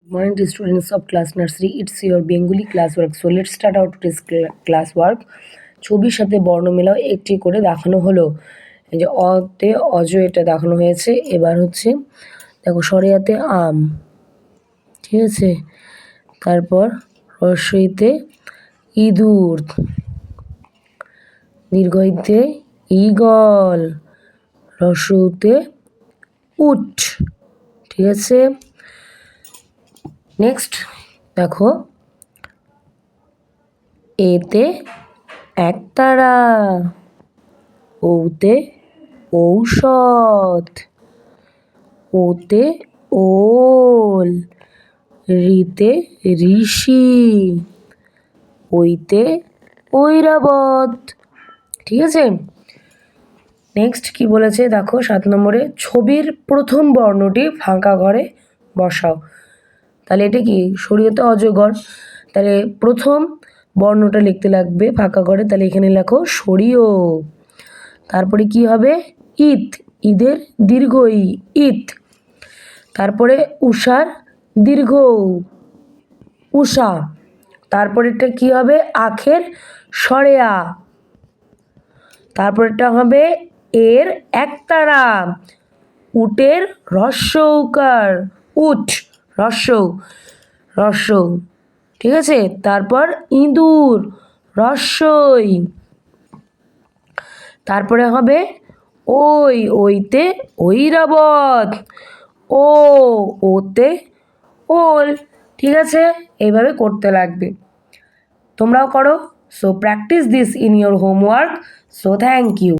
Morning to students of class nursery, it's your Bengali classwork. So let's start out today's classwork. ছবির সাথে বর্ণ মেলাও একটি করে দেখানো হলো। এই যে অতে অজ এটা দেখানো হয়েছে। এবার হচ্ছে দেখো সরেয়াতে আম, ঠিক আছে। তারপর হ্রস্বইতে ইঁদুর, দীর্ঘইতে ঈগল, হ্রস্বউতে উট, ঠিক আছে। নেক্সট দেখো এতে একতারা, ওতে ঔষধ, ওতে ওল, রিতে ঋষি, ওইতে ঐরাবত, ঠিক আছে। নেক্সট কি বলেছে দেখো 7 নম্বরে, ছবির প্রথম বর্ণটি ফাঁকা ঘরে বসাও। তাহলে এটা কি শরীয়তে অজগর, তাহলে প্রথম বর্ণটা লিখতে লাগবে ফাঁকা ঘরে, তাহলে এখানে লেখো শরীয়। তারপরে কি হবে ঈদ, ঈদের দীর্ঘ ই, ঈদ। তারপরে উষার দীর্ঘ উষা। তারপরেরটা কি হবে আখের সরেয়া। তারপরেরটা হবে এর একতারা, উটের হ্রস্ব উকার, উট হ্রস্ব হ্রস্ব, ঠিক আছে। তারপর ইঁদুর হ্রস্বই। তারপরে হবে ওই, ওইতে ঐরাবত, ও ওতে ওল, ঠিক আছে। এইভাবে করতে লাগবে, তোমরাও করো। So practice this in your homework. So thank you.